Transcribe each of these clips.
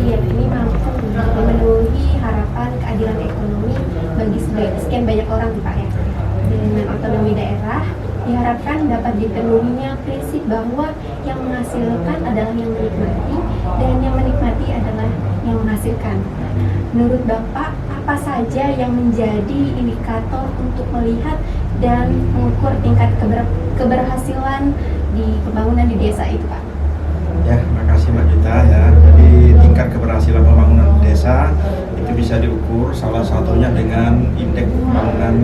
yakni mampu memenuhi harapan keadilan ekonomi bagi sekian banyak orang Pak ya. Dengan otonomi daerah diharapkan dapat dipenuhinya prinsip bahwa yang menghasilkan adalah yang menikmati dan yang menikmati adalah yang menghasilkan. Menurut Bapak, apa saja yang menjadi indikator untuk melihat dan mengukur tingkat keberhasilan di pembangunan di desa itu, Pak? Ya, makasih Mbak Juta ya. Jadi tingkat keberhasilan pembangunan di desa itu bisa diukur salah satunya dengan indeks pembangunan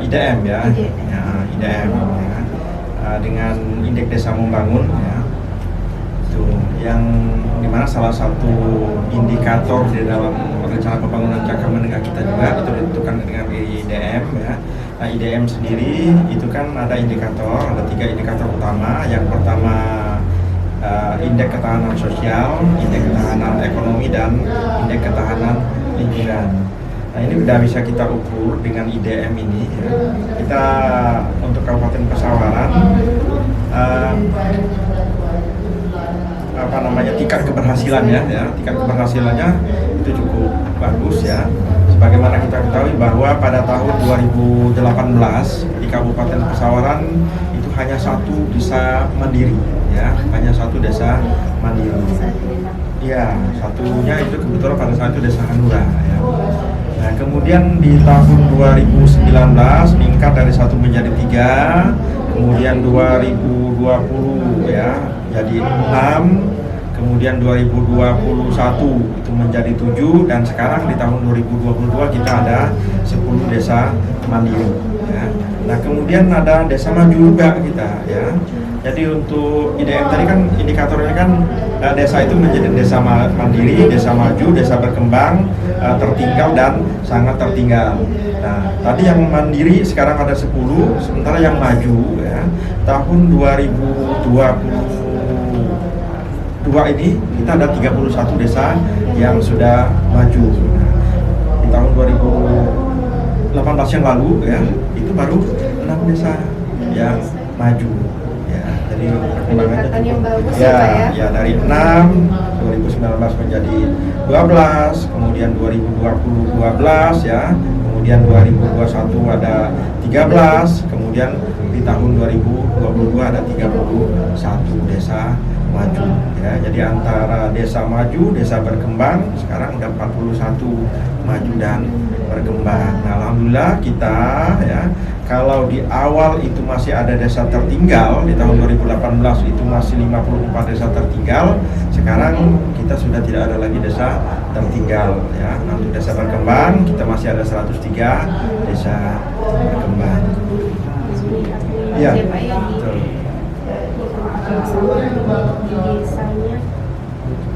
IDM ya. Ya, IDM ya. Dengan indeks desa membangun ya. Itu yang dimana salah satu indikator di dalam rencana pembangunan jangka menengah kita juga itu ditentukan dengan IDM ya. Nah, IDM sendiri itu kan ada indikator, ada 3 indikator utama. Yang pertama indeks ketahanan sosial, indeks ketahanan ekonomi, dan indeks ketahanan lingkungan. Nah, ini sudah bisa kita ukur dengan IDM ini ya. Kita untuk Kabupaten Pesawaran tingkat keberhasilannya ya, tingkat keberhasilannya itu cukup bagus ya. Sebagaimana kita ketahui bahwa pada tahun 2018 di Kabupaten Pesawaran itu hanya 1 desa mandiri ya, hanya 1 desa mandiri. Ya, satunya itu kebetulan pada saat itu desa Hanura ya. Nah, kemudian di tahun 2019 meningkat dari 1 menjadi 3, kemudian 2020 ya jadi 6, kemudian 2021 itu menjadi 7, dan sekarang di tahun 2022 kita ada 10 desa mandiri ya. Nah, kemudian ada desa maju juga kita ya. Jadi untuk IDM tadi kan indikatornya kan desa itu menjadi desa mandiri, desa maju, desa berkembang, tertinggal, dan sangat tertinggal. Nah, tadi yang mandiri sekarang ada 10, sementara yang maju ya tahun 2022 ini kita ada 31 desa yang sudah maju. Nah, di tahun 2018 yang lalu ya itu baru 6 desa yang maju ya. Jadi peningkatan yang bagus ya, Pak ya. Ya dari 6 2019 menjadi 12, kemudian 2020 12 ya, kemudian 2021 ada 13, kemudian di tahun 2022 ada 31 desa maju ya. Jadi antara desa maju, desa berkembang sekarang udah 41 maju dan berkembang. Nah, alhamdulillah kita ya, kalau di awal itu masih ada desa tertinggal, di tahun 2018 itu masih 54 desa tertinggal, sekarang kita sudah tidak ada lagi desa tertinggal ya. Nah, untuk desa berkembang kita masih ada 103 desa berkembang. Iya, betul. Di desanya,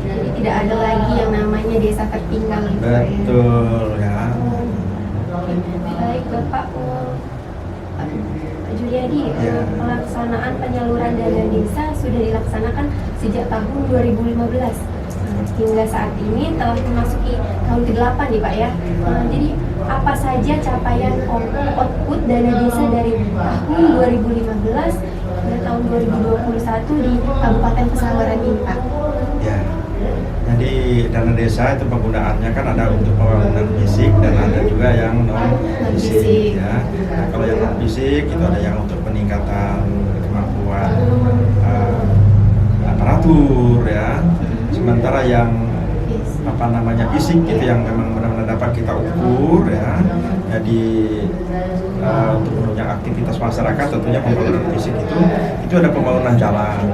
jadi tidak ada lagi yang namanya desa tertinggal gitu. Betul ya. Baik Bapak Pak Juliadi, pelaksanaan penyaluran dana desa sudah dilaksanakan sejak tahun 2015 hingga saat ini telah memasuki tahun ke-8 nih Pak ya. Jadi apa saja capaian output dana desa dari tahun 2015 dan tahun 2021 di Kabupaten Pesawaran ini Pak? Ya, jadi dana desa itu penggunaannya kan ada untuk pembangunan fisik dan ada juga yang non fisik ya. Nah, kalau yang non fisik itu ada yang untuk peningkatan kemampuan aparatur ya. Sementara yang fisik itu yang memang benar-benar dapat kita ukur ya. Jadi untuk menunjang aktivitas masyarakat tentunya pembangunan fisik itu ada pembangunan jalan.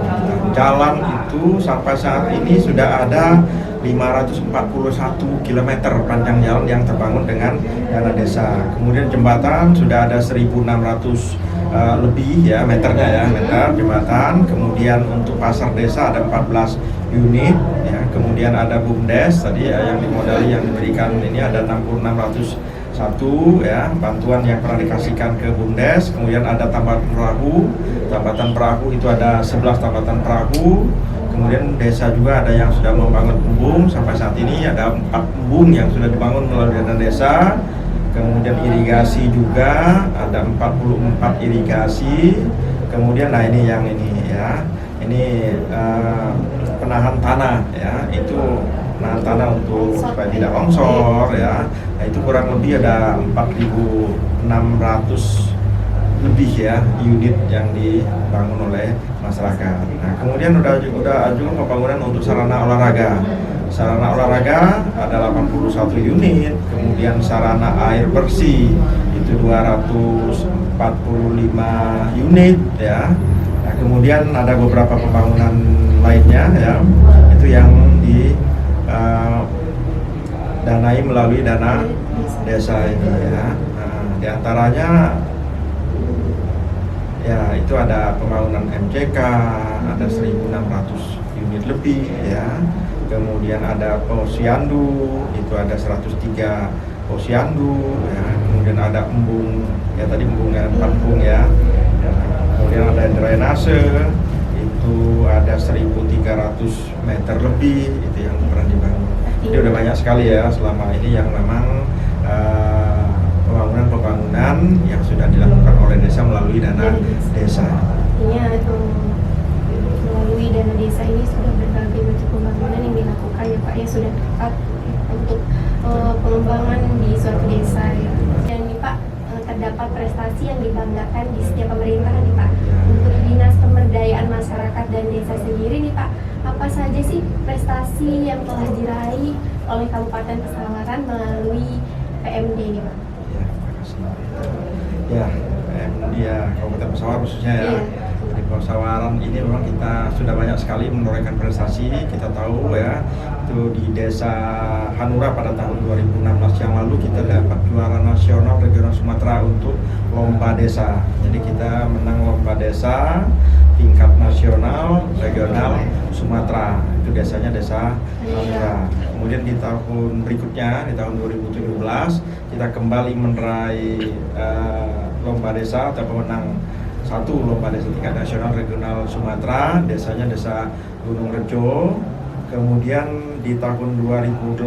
Jalan itu sampai saat ini sudah ada 541 km panjang jalan yang terbangun dengan dana desa. Kemudian jembatan sudah ada 1.600 lebih ya meternya ya, meter jembatan. Kemudian untuk pasar desa ada 14 unit ya. Kemudian ada BUMDes tadi ya, yang dimodali yang diberikan ini ada 6.601 ya, bantuan yang pernah dikasihkan ke BUMDes. Kemudian ada tambatan perahu itu ada 11 tambatan perahu. Kemudian desa juga ada yang sudah membangun embung, sampai saat ini ada 4 embung yang sudah dibangun melalui dana desa. Kemudian irigasi juga ada 44 irigasi. Kemudian nah ini yang ini ya, ini penahan tanah ya, itu penahan tanah untuk supaya tidak longsor ya. Nah, itu kurang lebih ada 4.600 lebih ya unit yang dibangun oleh masyarakat. Nah, kemudian udah juga pembangunan untuk sarana olahraga. Sarana olahraga ada 81 unit, kemudian sarana air bersih itu 245 unit ya. Nah, kemudian ada beberapa pembangunan lainnya ya, itu yang danai melalui dana desa ini ya. Nah, diantaranya ya itu ada pembangunan MCK, ada 1.600 unit lebih ya. Kemudian ada posyandu, itu ada 103 posyandu ya. Kemudian ada embung, ya tadi embungnya 4 embung ya. Kemudian ada drainase, itu ada 1.300 meter lebih, itu yang pernah dibangun. Jadi udah banyak sekali ya selama ini yang memang pembangunan yang sudah dilakukan oleh desa melalui dana desa. Artinya melalui dana desa ini sudah berbagai macam pembangunan yang dilakukan ya Pak, ya sudah tepat untuk pengembangan di suatu desa ya. Dan nih Pak, terdapat prestasi yang dibanggakan di setiap pemerintahan nih Pak. Untuk Dinas Pemberdayaan Masyarakat dan Desa sendiri nih Pak, apa saja sih prestasi yang telah diraih oleh Kabupaten Pesawaran melalui PMD nih Pak? Ya, PMD ya, Kabupaten Pesawaran khususnya ya. Di Pesawaran ini memang kita sudah banyak sekali menorehkan prestasi. Kita tahu ya, itu di Desa Hanura pada tahun 2016 yang lalu kita dapat juara nasional regional Sumatera untuk lomba desa. Jadi kita menang lomba desa tingkat nasional regional Sumatera. Itu desanya Desa Hanura. Kemudian di tahun berikutnya, di tahun 2017, kita kembali meraih lomba desa atau pemenang satu lomba desa tingkat nasional regional Sumatera, desanya Desa Gunung Rejo. Kemudian di tahun 2018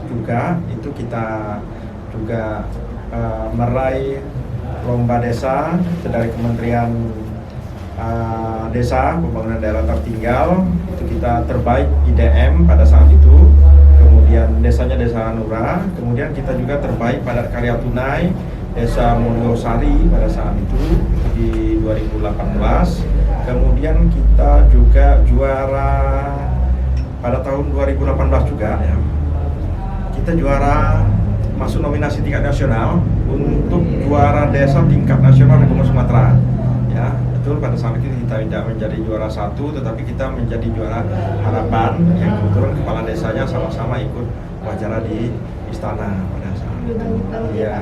juga itu kita juga meraih lomba desa dari Kementerian Desa Pembangunan Daerah Tertinggal, itu kita terbaik IDM pada saat itu. Kemudian desanya Desa Hanura, kemudian kita juga terbaik pada karya tunai Desa Mulyosari pada saat itu di 2018. Kemudian kita juga juara pada tahun 2018 juga ya. Kita juara masuk nominasi tingkat nasional untuk juara desa tingkat nasional regional Sumatera. Ya, betul pada saat itu kita tidak menjadi juara satu, tetapi kita menjadi juara harapan yang kebetulan kepala desanya sama-sama ikut wawancara di istana pada saat ya,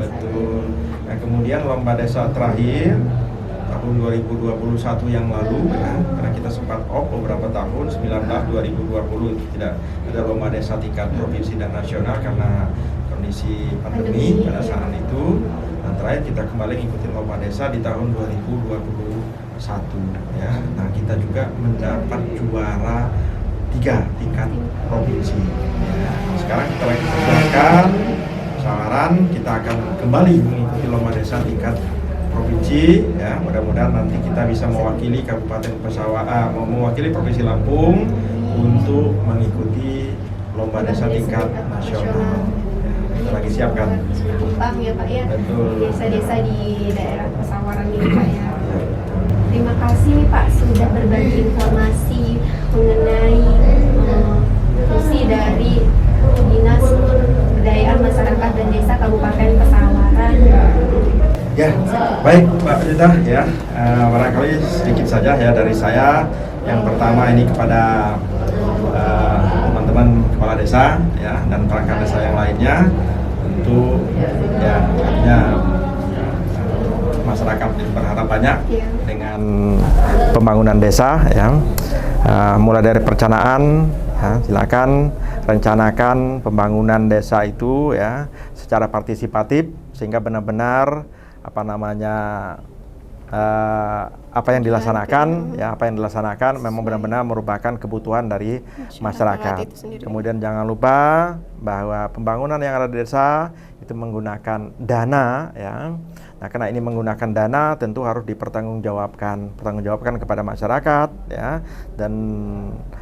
betul. Nah, kemudian lomba desa terakhir tahun 2021 yang lalu ya, karena kita sempat off beberapa tahun 2020 itu tidak ada lomba desa tingkat provinsi dan nasional karena kondisi pandemi pada saat itu. Nah, terakhir kita kembali ngikutin lomba desa di tahun 2021 ya. Nah, kita juga mendapat juara 3 tingkat provinsi ya. Sekarang kita lagi kerjakan Pesawaran, kita akan kembali mengikuti lomba desa tingkat provinsi ya. Mudah-mudahan nanti kita bisa mewakili Kabupaten Pesawaran, mewakili Provinsi Lampung untuk mengikuti lomba desa tingkat nasional. Kita lagi siapkan. Bang ya Pak ya. Betul. Desa-desa di daerah Pesawaran ini Pak ya. Terima kasih nih Pak sudah berbagi informasi mengenai fungsi dari Dinas Pemberdayaan Masyarakat dan Desa Kabupaten Pesawaran. Ya, baik Mbak Rita ya. Barangkali sedikit saja ya dari saya. Yang pertama ini kepada teman-teman kepala desa ya dan perangkat desa yang lainnya, tentu ya artinya masyarakat berharap banyak dengan pembangunan desa ya. Mulai dari perencanaan ya, silakan rencanakan pembangunan desa itu ya secara partisipatif sehingga benar-benar apa yang dilaksanakan ya, apa yang dilaksanakan memang benar-benar merupakan kebutuhan dari masyarakat. Kemudian jangan lupa bahwa pembangunan yang ada di desa itu menggunakan dana ya, Nah, karena ini menggunakan dana tentu harus dipertanggungjawabkan kepada masyarakat ya, dan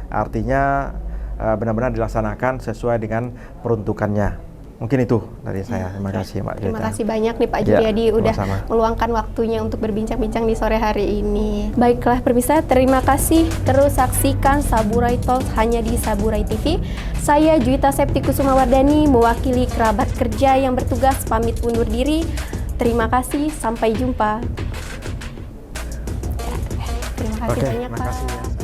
artinya benar-benar dilaksanakan sesuai dengan peruntukannya. Mungkin itu dari saya. Terima kasih Mbak Julieta. Terima kasih banyak nih Pak Ya, Juliadi udah sama-sama. meluangkan waktunya untuk berbincang-bincang di sore hari ini. Baiklah pemirsa, terima kasih. Terus saksikan Saburai Talks hanya di Saburai TV. Saya Juwita Septi Kusumawardani mewakili kerabat kerja yang bertugas pamit undur diri. Terima kasih, sampai jumpa. Terima kasih banyak terima Pak. kasih ya.